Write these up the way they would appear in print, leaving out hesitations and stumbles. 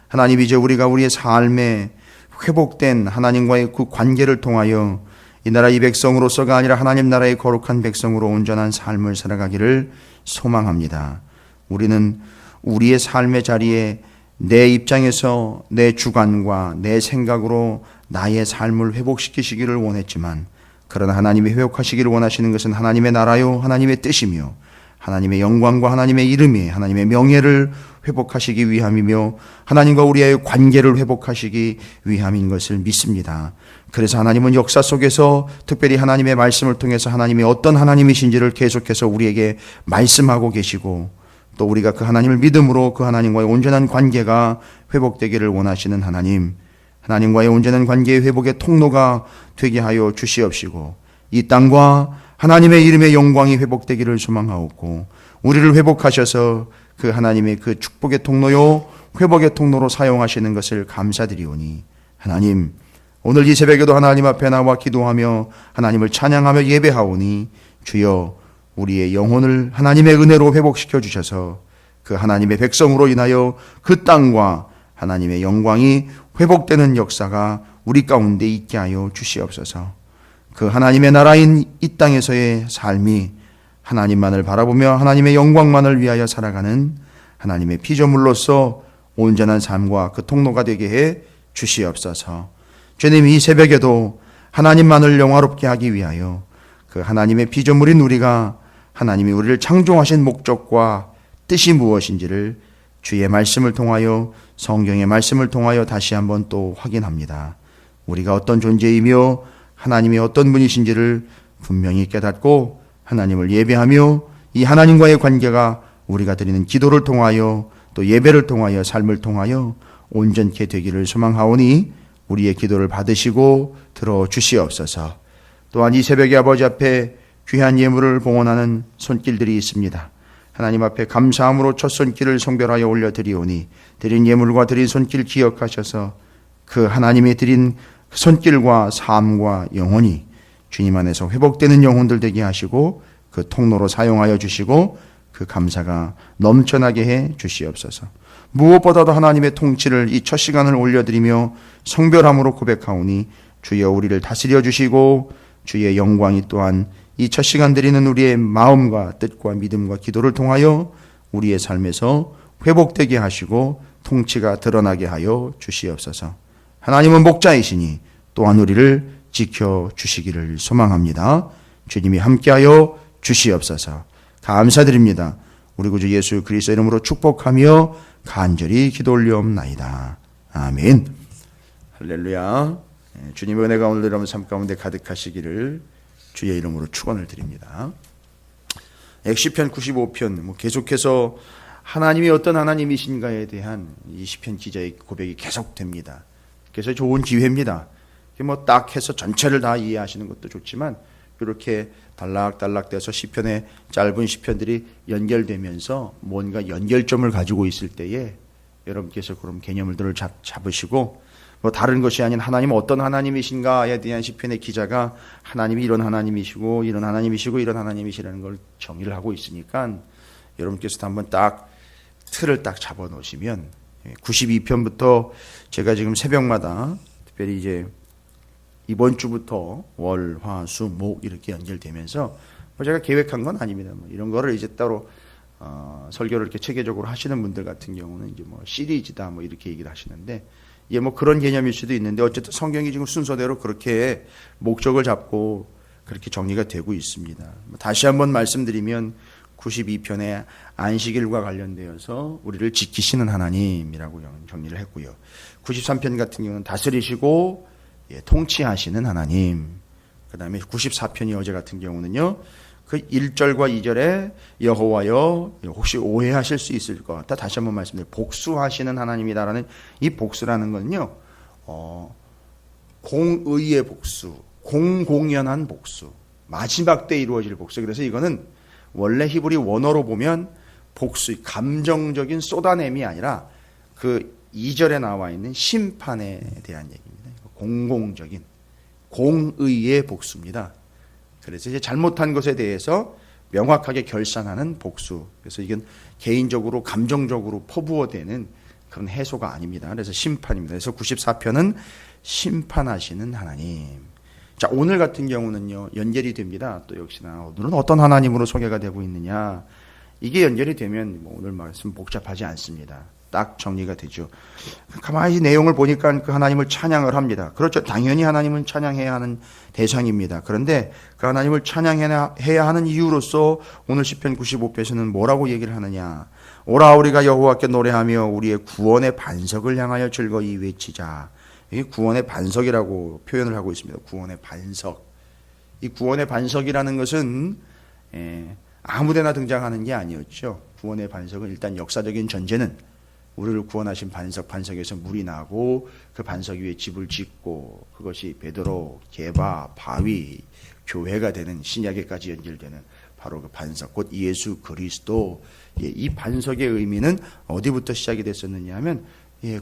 하나님, 이제 우리가 우리의 삶에 회복된 하나님과의 그 관계를 통하여 이 나라 이 백성으로서가 아니라 하나님 나라의 거룩한 백성으로 온전한 삶을 살아가기를 소망합니다. 우리는 우리의 삶의 자리에 내 입장에서 내 주관과 내 생각으로 나의 삶을 회복시키시기를 원했지만, 그러나 하나님이 회복하시기를 원하시는 것은 하나님의 나라요 하나님의 뜻이며 하나님의 영광과 하나님의 이름이 하나님의 명예를 회복하시기 위함이며 하나님과 우리의 관계를 회복하시기 위함인 것을 믿습니다. 그래서 하나님은 역사 속에서 특별히 하나님의 말씀을 통해서 하나님이 어떤 하나님이신지를 계속해서 우리에게 말씀하고 계시고, 또 우리가 그 하나님을 믿음으로 그 하나님과의 온전한 관계가 회복되기를 원하시는 하나님, 하나님과의 온전한 관계의 회복의 통로가 되게 하여 주시옵시고, 이 땅과 하나님의 이름의 영광이 회복되기를 소망하옵고, 우리를 회복하셔서 그 하나님의 그 축복의 통로요 회복의 통로로 사용하시는 것을 감사드리오니, 하나님, 오늘 이 새벽에도 하나님 앞에 나와 기도하며 하나님을 찬양하며 예배하오니, 주여 우리의 영혼을 하나님의 은혜로 회복시켜 주셔서 그 하나님의 백성으로 인하여 그 땅과 하나님의 영광이 회복되는 역사가 우리 가운데 있게 하여 주시옵소서. 그 하나님의 나라인 이 땅에서의 삶이 하나님만을 바라보며 하나님의 영광만을 위하여 살아가는 하나님의 피조물로서 온전한 삶과 그 통로가 되게 해 주시옵소서. 주님, 이 새벽에도 하나님만을 영화롭게 하기 위하여 그 하나님의 피조물인 우리가 하나님이 우리를 창조하신 목적과 뜻이 무엇인지를 주의 말씀을 통하여, 성경의 말씀을 통하여 다시 한번 또 확인합니다. 우리가 어떤 존재이며 하나님이 어떤 분이신지를 분명히 깨닫고 하나님을 예배하며 이 하나님과의 관계가 우리가 드리는 기도를 통하여 또 예배를 통하여 삶을 통하여 온전케 되기를 소망하오니, 우리의 기도를 받으시고 들어주시옵소서. 또한 이 새벽에 아버지 앞에 귀한 예물을 봉헌하는 손길들이 있습니다. 하나님 앞에 감사함으로 첫 손길을 성별하여 올려드리오니, 드린 예물과 드린 손길 기억하셔서 그 하나님이 드린 손길과 삶과 영혼이 주님 안에서 회복되는 영혼들 되게 하시고 그 통로로 사용하여 주시고 그 감사가 넘쳐나게 해 주시옵소서. 무엇보다도 하나님의 통치를 이 첫 시간을 올려드리며 성별함으로 고백하오니, 주여 우리를 다스려 주시고 주의 영광이 또한 이 첫 시간 드리는 우리의 마음과 뜻과 믿음과 기도를 통하여 우리의 삶에서 회복되게 하시고 통치가 드러나게 하여 주시옵소서. 하나님은 목자이시니 또한 우리를 지켜주시기를 소망합니다. 주님이 함께하여 주시옵소서. 감사드립니다. 우리 구주 예수 그리스도 이름으로 축복하며 간절히 기도 올려옵나이다. 아멘. 할렐루야. 주님의 은혜가 오늘 여러분 삶 가운데 가득하시기를 주의 이름으로 축원을 드립니다. 시편 95편 계속해서 하나님이 어떤 하나님이신가에 대한 이 시편 기자의 고백이 계속됩니다. 그래서 좋은 기회입니다. 딱 해서 전체를 다 이해하시는 것도 좋지만 이렇게 단락단락 돼서 시편의 짧은 시편들이 연결되면서 뭔가 연결점을 가지고 있을 때에 여러분께서 그런 개념들을 잡으시고, 다른 것이 아닌 하나님은 어떤 하나님이신가에 대한 시편의 기자가 하나님이 이런 하나님이시고 이런 하나님이시고 이런 하나님이시라는 걸 정의를 하고 있으니까 여러분께서도 한번 딱 틀을 딱 잡아 놓으시면 92편부터 제가 지금 새벽마다 특별히 이제 이번 주부터 월, 화, 수, 목 이렇게 연결되면서 제가 계획한 건 아닙니다. 이런 거를 이제 따로 설교를 이렇게 체계적으로 하시는 분들 같은 경우는 이제 시리즈다 이렇게 얘기를 하시는데, 그런 개념일 수도 있는데 어쨌든 성경이 지금 순서대로 그렇게 목적을 잡고 그렇게 정리가 되고 있습니다. 다시 한번 말씀드리면 92편의 안식일과 관련되어서 우리를 지키시는 하나님이라고 정리를 했고요. 93편 같은 경우는 다스리시고 통치하시는 하나님. 그 다음에 94편이 어제 같은 경우는요, 그 1절과 2절에 여호와여, 혹시 오해하실 수 있을 것 같아 다시 한번 말씀드려요. 복수하시는 하나님이다라는 이 복수라는 건요, 공의의 복수, 공공연한 복수, 마지막 때 이루어질 복수. 그래서 이거는 원래 히브리 원어로 보면 복수, 감정적인 쏟아냄이 아니라 그 2절에 나와 있는 심판에 대한 얘기입니다. 공공적인 공의의 복수입니다. 그래서 이제 잘못한 것에 대해서 명확하게 결산하는 복수. 그래서 이건 개인적으로 감정적으로 퍼부어대는 그건 해소가 아닙니다. 그래서 심판입니다. 그래서 94편은 심판하시는 하나님. 자, 오늘 같은 경우는요, 연결이 됩니다. 또 역시나 오늘은 어떤 하나님으로 소개가 되고 있느냐. 이게 연결이 되면 오늘 말씀 복잡하지 않습니다. 딱 정리가 되죠. 가만히 내용을 보니까 그 하나님을 찬양을 합니다. 그렇죠. 당연히 하나님은 찬양해야 하는 대상입니다. 그런데 그 하나님을 찬양해야 하는 이유로서 오늘 시편 95편에서는 뭐라고 얘기를 하느냐. 오라 우리가 여호와께 노래하며 우리의 구원의 반석을 향하여 즐거이 외치자. 이게 구원의 반석이라고 표현을 하고 있습니다. 구원의 반석. 이 구원의 반석이라는 것은 아무데나 등장하는 게 아니었죠. 구원의 반석은 일단 역사적인 전제는 우리를 구원하신 반석에서 물이 나고 그 반석 위에 집을 짓고 그것이 베드로, 게바, 바위, 교회가 되는 신약에까지 연결되는 바로 그 반석, 곧 예수 그리스도. 이 반석의 의미는 어디부터 시작이 됐었느냐 하면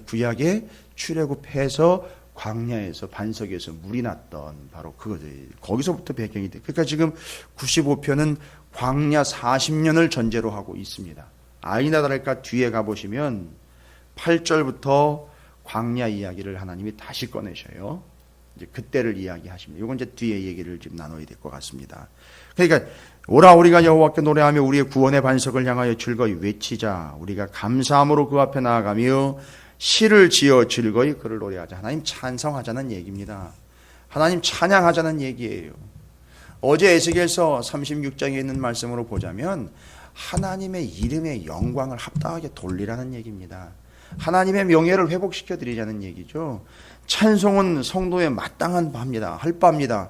구약의 출애굽해서 광야에서 반석에서 물이 났던 바로 그거들, 거기서부터 배경이 돼. 그러니까 지금 95편은 광야 40년을 전제로 하고 있습니다. 아이나 다를까 뒤에 가보시면 8절부터 광야 이야기를 하나님이 다시 꺼내셔요. 이제 그때를 이야기하십니다. 이건 이제 뒤에 얘기를 좀 나눠야 될 것 같습니다. 그러니까 오라 우리가 여호와께 노래하며 우리의 구원의 반석을 향하여 즐거이 외치자. 우리가 감사함으로 그 앞에 나아가며 시를 지어 즐거이 그를 노래하자. 하나님 찬성하자는 얘기입니다. 하나님 찬양하자는 얘기예요. 어제 에스겔서 36장에 있는 말씀으로 보자면 하나님의 이름의 영광을 합당하게 돌리라는 얘기입니다. 하나님의 명예를 회복시켜 드리자는 얘기죠. 찬송은 성도의 마땅한 바입니다. 할 바입니다.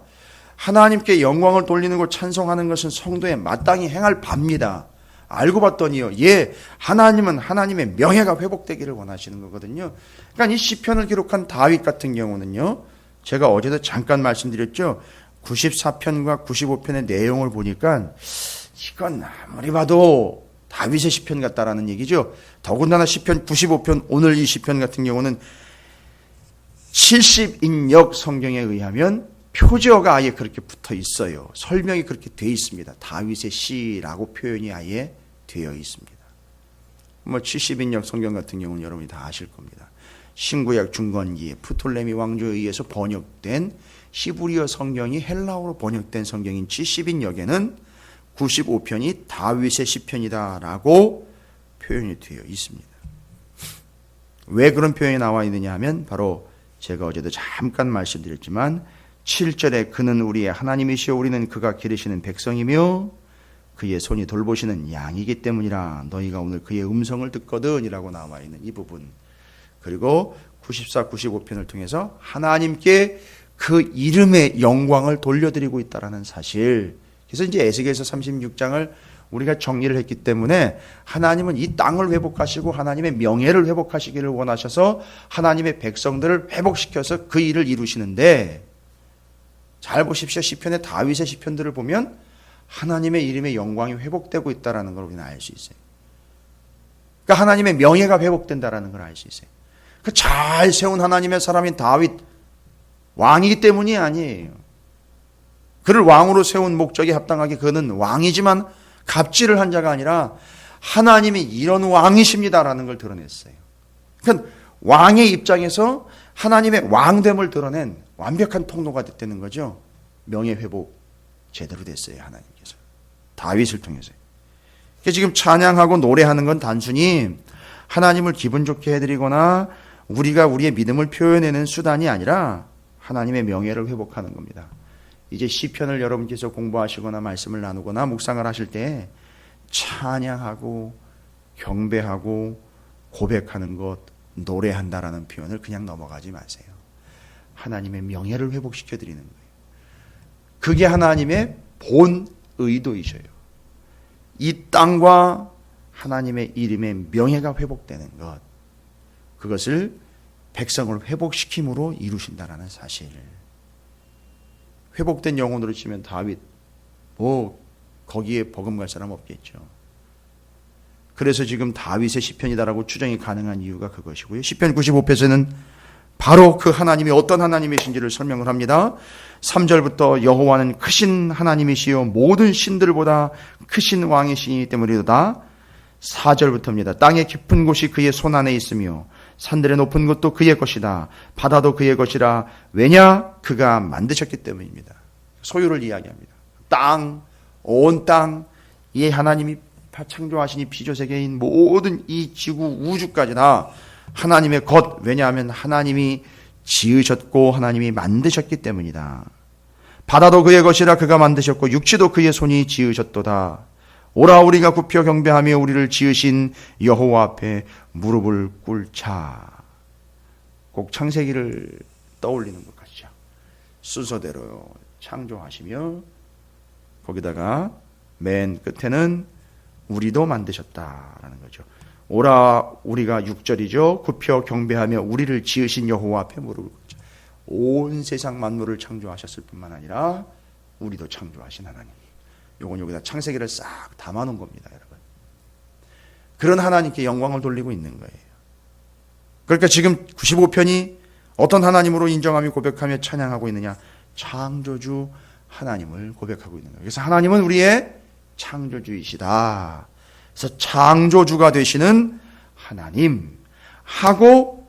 하나님께 영광을 돌리는 것, 찬송하는 것은 성도의 마땅히 행할 바입니다. 알고 봤더니요, 하나님은 하나님의 명예가 회복되기를 원하시는 거거든요. 그러니까 이 시편을 기록한 다윗 같은 경우는요, 제가 어제도 잠깐 말씀드렸죠. 94편과 95편의 내용을 보니까 이건 아무리 봐도 다윗의 시편 같다라는 얘기죠. 더군다나 시편 95편, 오늘 이 시편 같은 경우는 70인역 성경에 의하면 표제어가 아예 그렇게 붙어 있어요. 설명이 그렇게 돼 있습니다. 다윗의 시라고 표현이 아예 되어 있습니다. 70인역 성경 같은 경우는 여러분이 다 아실 겁니다. 신구약 중건기에 프톨레미 왕조에 의해서 번역된 히브리어 성경이 헬라어로 번역된 성경인 70인역에는 95편이 다윗의 시편이다라고 표현이 되어 있습니다. 왜 그런 표현이 나와 있느냐 하면 바로 제가 어제도 잠깐 말씀드렸지만 7절에 그는 우리의 하나님이시여 우리는 그가 기르시는 백성이며 그의 손이 돌보시는 양이기 때문이라 너희가 오늘 그의 음성을 듣거든 이라고 나와 있는 이 부분. 그리고 94, 95편을 통해서 하나님께 그 이름의 영광을 돌려드리고 있다는 사실. 그래서 이제 에스겔서 36장을 우리가 정리를 했기 때문에 하나님은 이 땅을 회복하시고 하나님의 명예를 회복하시기를 원하셔서 하나님의 백성들을 회복시켜서 그 일을 이루시는데, 잘 보십시오. 시편의 다윗의 시편들을 보면 하나님의 이름의 영광이 회복되고 있다는 걸 우리는 알 수 있어요. 그러니까 하나님의 명예가 회복된다는 걸 알 수 있어요. 그 잘 세운 하나님의 사람인 다윗, 왕이기 때문이 아니에요. 그를 왕으로 세운 목적에 합당하게 그는 왕이지만 갑질을 한 자가 아니라 하나님이 이런 왕이십니다라는 걸 드러냈어요. 그러니까 왕의 입장에서 하나님의 왕됨을 드러낸 완벽한 통로가 됐다는 거죠. 명예회복 제대로 됐어요. 하나님께서 다윗을 통해서. 지금 찬양하고 노래하는 건 단순히 하나님을 기분 좋게 해드리거나 우리가 우리의 믿음을 표현하는 수단이 아니라 하나님의 명예를 회복하는 겁니다. 이제 시편을 여러분께서 공부하시거나 말씀을 나누거나 묵상을 하실 때 찬양하고 경배하고 고백하는 것, 노래한다라는 표현을 그냥 넘어가지 마세요. 하나님의 명예를 회복시켜 드리는 거예요. 그게 하나님의 본 의도이셔요. 이 땅과 하나님의 이름의 명예가 회복되는 것, 그것을 백성을 회복시킴으로 이루신다라는 사실. 회복된 영혼으로 치면 다윗, 거기에 버금갈 사람 없겠죠. 그래서 지금 다윗의 시편이다라고 추정이 가능한 이유가 그것이고요. 시편 95편에서는 바로 그 하나님이 어떤 하나님이신지를 설명을 합니다. 3절부터 여호와는 크신 하나님이시요 모든 신들보다 크신 왕이시니 때문이로다. 4절부터입니다. 땅의 깊은 곳이 그의 손 안에 있으며 산들의 높은 곳도 그의 것이다. 바다도 그의 것이라. 왜냐? 그가 만드셨기 때문입니다. 소유를 이야기합니다. 땅, 온 땅, 이 하나님이 창조하신 이 피조세계인 모든 이 지구 우주까지 다 하나님의 것. 왜냐하면 하나님이 지으셨고 하나님이 만드셨기 때문이다. 바다도 그의 것이라. 그가 만드셨고 육지도 그의 손이 지으셨도다. 오라 우리가 굽혀 경배하며 우리를 지으신 여호와 앞에 무릎을 꿇자. 꼭 창세기를 떠올리는 것 같죠. 순서대로 창조하시며 거기다가 맨 끝에는 우리도 만드셨다라는 거죠. 오라 우리가 6절이죠. 굽혀 경배하며 우리를 지으신 여호와 앞에 무릎을 꿇자. 온 세상 만물을 창조하셨을 뿐만 아니라 우리도 창조하신 하나님. 요건 여기다 창세기를 싹 담아놓은 겁니다, 여러분. 그런 하나님께 영광을 돌리고 있는 거예요. 그러니까 지금 95편이 어떤 하나님으로 인정하며 고백하며 찬양하고 있느냐? 창조주 하나님을 고백하고 있는 거예요. 그래서 하나님은 우리의 창조주이시다. 그래서 창조주가 되시는 하나님 하고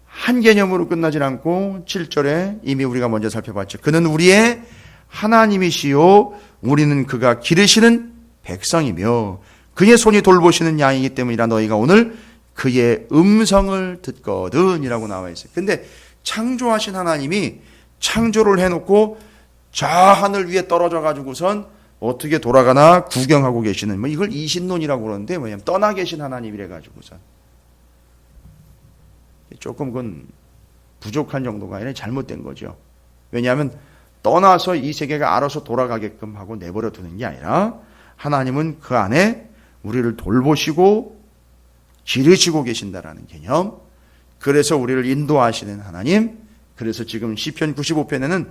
한 개념으로 끝나질 않고 7절에 이미 우리가 먼저 살펴봤죠. 그는 우리의 하나님이시요 우리는 그가 기르시는 백성이며 그의 손이 돌보시는 양이기 때문이라. 너희가 오늘 그의 음성을 듣거든 이라고 나와 있어요. 근데 창조하신 하나님이 창조를 해놓고 저 하늘 위에 떨어져 가지고선 어떻게 돌아가나 구경하고 계시는, 뭐 이걸 이신론이라고 그러는데 뭐냐면 떠나 계신 하나님이래 가지고선 조금 그건 부족한 정도가 아니라 잘못된 거죠. 왜냐하면 떠나서 이 세계가 알아서 돌아가게끔 하고 내버려 두는 게 아니라 하나님은 그 안에 우리를 돌보시고 기르시고 계신다라는 개념. 그래서 우리를 인도하시는 하나님. 그래서 지금 시편 95편에는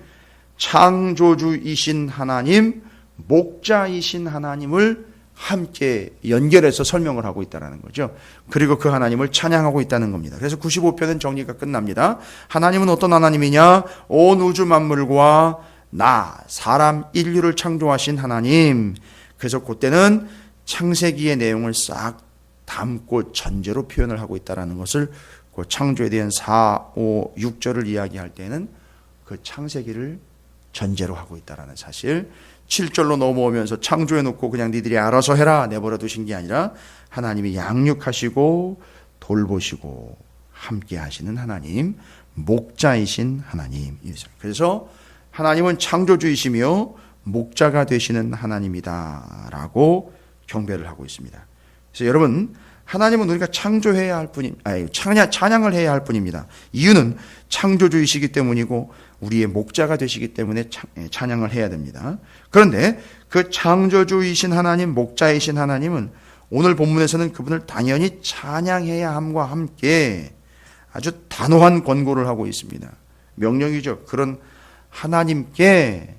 창조주이신 하나님, 목자이신 하나님을 함께 연결해서 설명을 하고 있다는 거죠. 그리고 그 하나님을 찬양하고 있다는 겁니다. 그래서 95편은 정리가 끝납니다. 하나님은 어떤 하나님이냐? 온 우주 만물과 나, 사람, 인류를 창조하신 하나님. 그래서 그때는 창세기의 내용을 싹 담고 전제로 표현을 하고 있다는 것을 그 창조에 대한 4, 5, 6절을 이야기할 때는 그 창세기를 전제로 하고 있다는 사실. 7절로 넘어오면서 창조해놓고 그냥 니들이 알아서 해라 내버려 두신 게 아니라 하나님이 양육하시고 돌보시고 함께 하시는 하나님, 목자이신 하나님. 그래서 하나님은 창조주이시며 목자가 되시는 하나님이다 라고 경배를 하고 있습니다. 그래서 여러분, 하나님은 우리가 창조해야 할 뿐임, 찬양을 해야 할 뿐입니다. 이유는 창조주이시기 때문이고 우리의 목자가 되시기 때문에 찬양을 해야 됩니다. 그런데 그 창조주이신 하나님, 목자이신 하나님은 오늘 본문에서는 그분을 당연히 찬양해야 함과 함께 아주 단호한 권고를 하고 있습니다. 명령이죠. 그런 하나님께,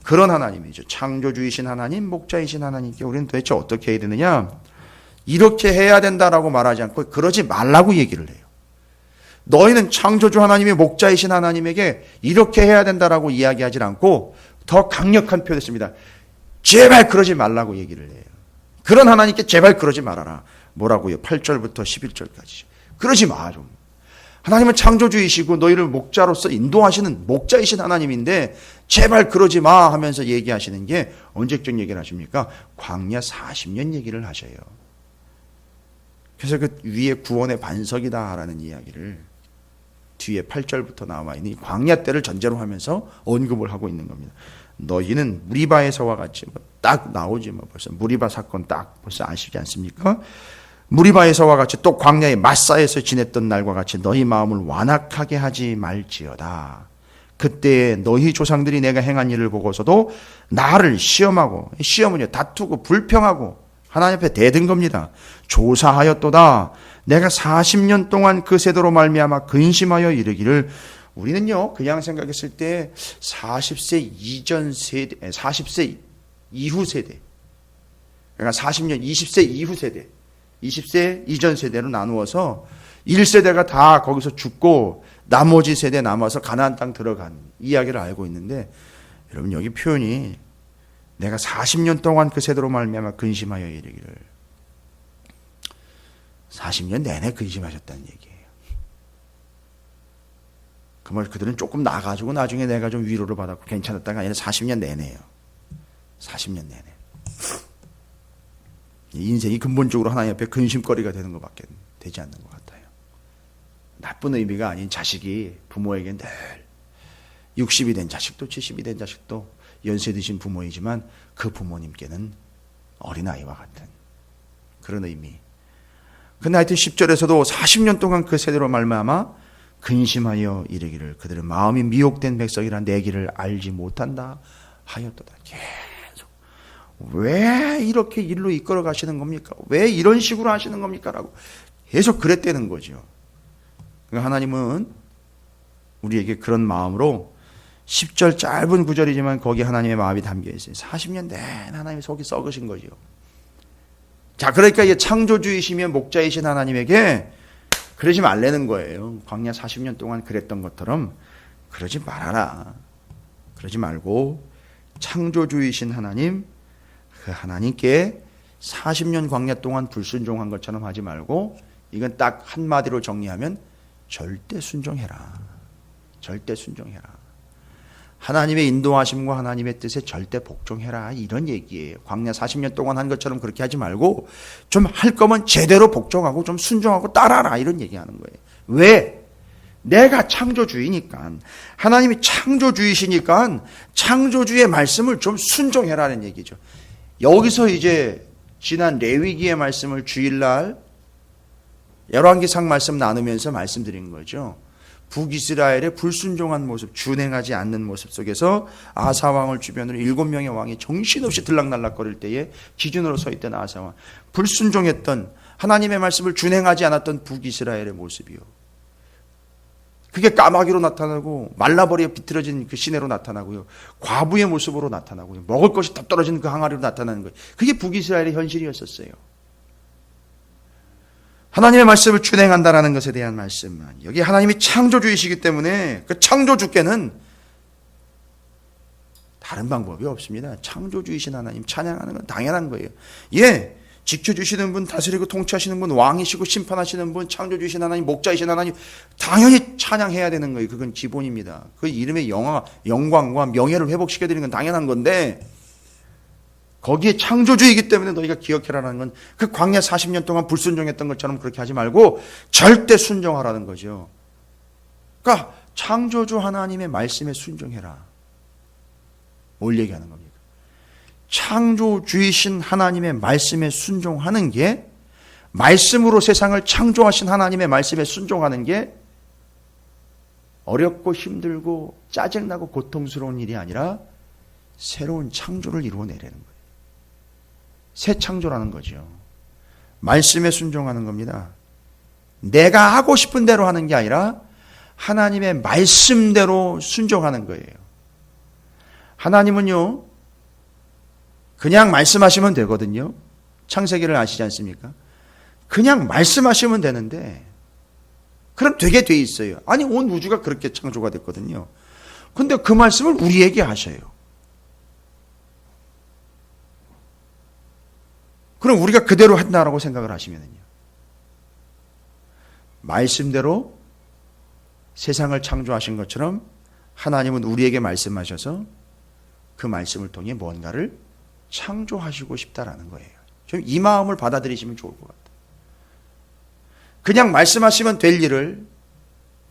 그런 하나님이죠. 창조주이신 하나님, 목자이신 하나님께 우리는 도대체 어떻게 해야 되느냐? 이렇게 해야 된다라고 말하지 않고 그러지 말라고 얘기를 해요. 너희는 창조주 하나님의 목자이신 하나님에게 이렇게 해야 된다라고 이야기하지 않고 더 강력한 표현을 씁니다. 제발 그러지 말라고 얘기를 해요. 그런 하나님께 제발 그러지 말아라. 뭐라고요? 8절부터 11절까지. 그러지 마 좀. 하나님은 창조주이시고 너희를 목자로서 인도하시는 목자이신 하나님인데 제발 그러지 마 하면서 얘기하시는 게 언제적 얘기를 하십니까? 광야 40년 얘기를 하셔요. 그래서 그 위에 구원의 반석이다라는 이야기를 뒤에 8절부터 나와 있는 이 광야 때를 전제로 하면서 언급을 하고 있는 겁니다. 너희는 무리바에서와 같이 딱 나오지 벌써 무리바 사건 딱 벌써 아시지 않습니까? 무리바에서와 같이 또 광야의 마사에서 지냈던 날과 같이 너희 마음을 완악하게 하지 말지어다. 그때 너희 조상들이 내가 행한 일을 보고서도 나를 시험하고, 시험은요 다투고 불평하고 하나님 앞에 대든 겁니다. 조사하였도다. 내가 40년 동안 그 세대로 말미암아 근심하여 이르기를. 우리는요 그냥 생각했을 때 40세 이전 세대, 40세 이후 세대, 그러니까 40년 20세 이후 세대, 20세 이전 세대로 나누어서 1세대가 다 거기서 죽고 나머지 세대 남아서 가나안 땅 들어간 이야기를 알고 있는데, 여러분 여기 표현이 내가 40년 동안 그 세대로 말미암아 근심하여 이르기를. 40년 내내 근심하셨다는 얘기예요. 그들은 조금 나가지고 나중에 내가 좀 위로를 받았고 괜찮았다가 아니라 40년 내내요. 40년 내내. 인생이 근본적으로 하나님 앞에 근심거리가 되는 것밖에 되지 않는 것 같아요. 나쁜 의미가 아닌 자식이 부모에게 늘 60이 된 자식도 70이 된 자식도 연세 드신 부모이지만 그 부모님께는 어린아이와 같은 그런 의미. 근데 하여튼 10절에서도 40년 동안 그 세대로 말미암아 근심하여 이르기를 그들은 마음이 미혹된 백성이라 내 길을 알지 못한다 하였도다. 계속 왜 이렇게 일로 이끌어 가시는 겁니까? 왜 이런 식으로 하시는 겁니까? 라고 계속 그랬다는 거죠. 그러니까 하나님은 우리에게 그런 마음으로 10절 짧은 구절이지만 거기 하나님의 마음이 담겨 있어요. 40년 내내 하나님의 속이 썩으신 거죠. 자, 그러니까 이 창조주이시며 목자이신 하나님에게 그러지 말라는 거예요. 광야 40년 동안 그랬던 것처럼 그러지 말아라. 그러지 말고 창조주이신 하나님, 그 하나님께 40년 광야 동안 불순종한 것처럼 하지 말고 이건 딱 한마디로 정리하면 절대 순종해라. 절대 순종해라. 하나님의 인도하심과 하나님의 뜻에 절대 복종해라. 이런 얘기예요. 광야 40년 동안 한 것처럼 그렇게 하지 말고 좀 할 거면 제대로 복종하고 좀 순종하고 따라라. 이런 얘기하는 거예요. 왜? 내가 창조주이니까. 하나님이 창조주이시니까 창조주의 말씀을 좀 순종해라는 얘기죠. 여기서 이제 지난 레위기의 말씀을 주일날 열왕기상 말씀 나누면서 말씀드린 거죠. 북이스라엘의 불순종한 모습, 준행하지 않는 모습 속에서 아사왕을 주변으로 7명의 왕이 정신없이 들락날락거릴 때에 기준으로 서 있던 아사왕, 불순종했던 하나님의 말씀을 준행하지 않았던 북이스라엘의 모습이요. 그게 까마귀로 나타나고 말라버리에 비틀어진 그 시내로 나타나고요. 과부의 모습으로 나타나고요. 먹을 것이 더 떨어진 그 항아리로 나타나는 거예요. 그게 북이스라엘의 현실이었었어요. 하나님의 말씀을 준행한다라는 것에 대한 말씀만. 여기 하나님이 창조주이시기 때문에 그 창조주께는 다른 방법이 없습니다. 창조주이신 하나님 찬양하는 건 당연한 거예요. 예, 지켜주시는 분, 다스리고 통치하시는 분, 왕이시고 심판하시는 분, 창조주이신 하나님, 목자이신 하나님 당연히 찬양해야 되는 거예요. 그건 기본입니다. 그 이름의 영광과 명예를 회복시켜드리는 건 당연한 건데 거기에 창조주이기 때문에 너희가 기억해라라는 건 그 광야 40년 동안 불순종했던 것처럼 그렇게 하지 말고 절대 순종하라는 거죠. 그러니까 창조주 하나님의 말씀에 순종해라. 뭘 얘기하는 겁니까? 창조주이신 하나님의 말씀에 순종하는 게, 말씀으로 세상을 창조하신 하나님의 말씀에 순종하는 게 어렵고 힘들고 짜증나고 고통스러운 일이 아니라 새로운 창조를 이루어내려는 거예요. 새 창조라는 거죠. 말씀에 순종하는 겁니다. 내가 하고 싶은 대로 하는 게 아니라 하나님의 말씀대로 순종하는 거예요. 하나님은요, 그냥 말씀하시면 되거든요. 창세기를 아시지 않습니까? 그냥 말씀하시면 되는데 그럼 되게 돼 있어요. 아니, 온 우주가 그렇게 창조가 됐거든요. 근데 그 말씀을 우리에게 하셔요. 그럼 우리가 그대로 한다라고 생각을 하시면요, 말씀대로 세상을 창조하신 것처럼 하나님은 우리에게 말씀하셔서 그 말씀을 통해 뭔가를 창조하시고 싶다라는 거예요. 좀 이 마음을 받아들이시면 좋을 것 같아요. 그냥 말씀하시면 될 일을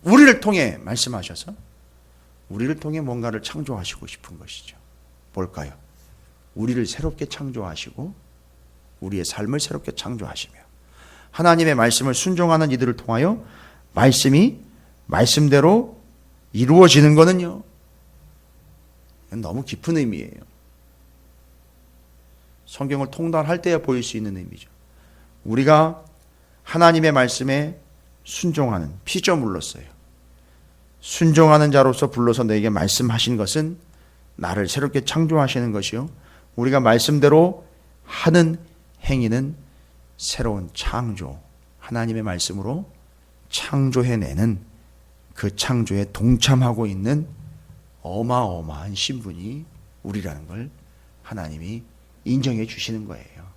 우리를 통해 말씀하셔서 우리를 통해 뭔가를 창조하시고 싶은 것이죠. 뭘까요? 우리를 새롭게 창조하시고 우리의 삶을 새롭게 창조하시며 하나님의 말씀을 순종하는 이들을 통하여 말씀이 말씀대로 이루어지는 거는요, 이건 너무 깊은 의미예요. 성경을 통달할 때에 보일 수 있는 의미죠. 우리가 하나님의 말씀에 순종하는, 피조물로서요, 순종하는 자로서 불러서 너에게 말씀하신 것은 나를 새롭게 창조하시는 것이요, 우리가 말씀대로 하는 행위는 새로운 창조, 하나님의 말씀으로 창조해내는, 그 창조에 동참하고 있는 어마어마한 신분이 우리라는 걸 하나님이 인정해 주시는 거예요.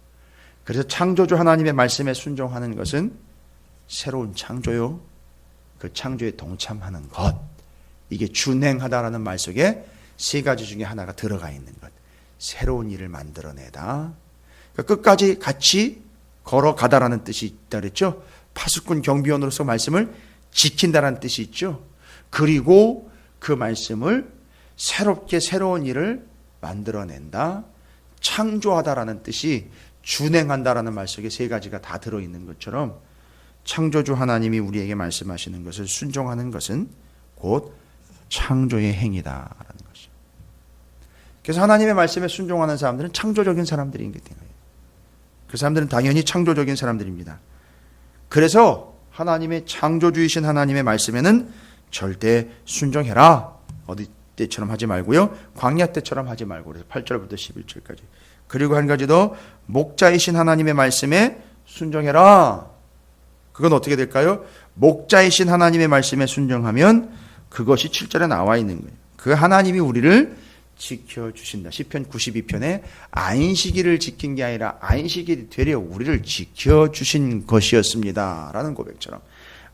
그래서 창조주 하나님의 말씀에 순종하는 것은 새로운 창조요, 그 창조에 동참하는 것, 이게 준행하다라는 말 속에 세 가지 중에 하나가 들어가 있는 것. 새로운 일을 만들어내다. 그러니까 끝까지 같이 걸어가다라는 뜻이 있다 그랬죠. 파수꾼 경비원으로서 말씀을 지킨다라는 뜻이 있죠. 그리고 그 말씀을 새롭게 새로운 일을 만들어낸다. 창조하다라는 뜻이 준행한다라는 말 속에 세 가지가 다 들어있는 것처럼 창조주 하나님이 우리에게 말씀하시는 것을 순종하는 것은 곧 창조의 행위다라는 것이죠. 그래서 하나님의 말씀에 순종하는 사람들은 창조적인 사람들인 거예요. 그 사람들은 당연히 창조적인 사람들입니다. 그래서 하나님의 창조주이신 하나님의 말씀에는 절대 순종해라. 어디 때처럼 하지 말고요. 광야 때처럼 하지 말고. 그래서 8절부터 11절까지. 그리고 한 가지 더, 목자이신 하나님의 말씀에 순종해라. 그건 어떻게 될까요? 목자이신 하나님의 말씀에 순종하면 그것이 7절에 나와 있는 거예요. 그 하나님이 우리를 지켜주신다. 시편 92편에 안식일을 지킨 게 아니라 안식일이 되려 우리를 지켜주신 것이었습니다. 라는 고백처럼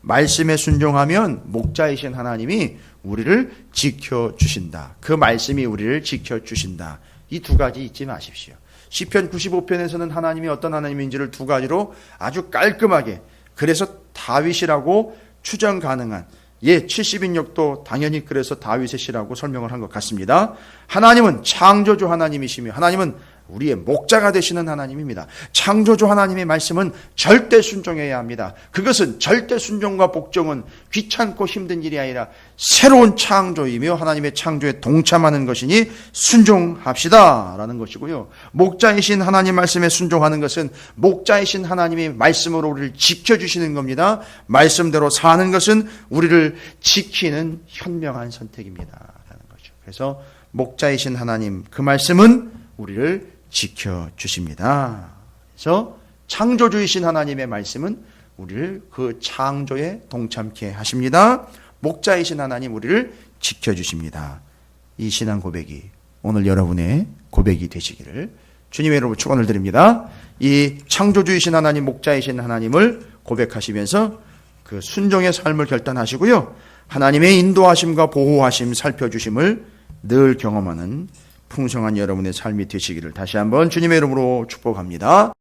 말씀에 순종하면 목자이신 하나님이 우리를 지켜주신다. 그 말씀이 우리를 지켜주신다. 이 두 가지 잊지 마십시오. 시편 95편에서는 하나님이 어떤 하나님인지를 두 가지로 아주 깔끔하게, 그래서 다윗이라고 추정 가능한 70인역도 당연히 그래서 다윗의 시라고 설명을 한 것 같습니다. 하나님은 창조주 하나님이시며 하나님은 우리의 목자가 되시는 하나님입니다. 창조주 하나님의 말씀은 절대 순종해야 합니다. 그것은 절대 순종과 복종은 귀찮고 힘든 일이 아니라 새로운 창조이며 하나님의 창조에 동참하는 것이니 순종합시다 라는 것이고요. 목자이신 하나님 말씀에 순종하는 것은 목자이신 하나님의 말씀으로 우리를 지켜주시는 겁니다. 말씀대로 사는 것은 우리를 지키는 현명한 선택입니다 라는 거죠. 그래서 목자이신 하나님, 그 말씀은 우리를 지켜주십니다. 그래서 창조주이신 하나님의 말씀은 우리를 그 창조에 동참케 하십니다. 목자이신 하나님 우리를 지켜주십니다. 이 신앙 고백이 오늘 여러분의 고백이 되시기를 주님의 이름으로 축원을 드립니다. 이 창조주이신 하나님, 목자이신 하나님을 고백하시면서 그 순종의 삶을 결단하시고요. 하나님의 인도하심과 보호하심, 살펴주심을 늘 경험하는 풍성한 여러분의 삶이 되시기를 다시 한번 주님의 이름으로 축복합니다.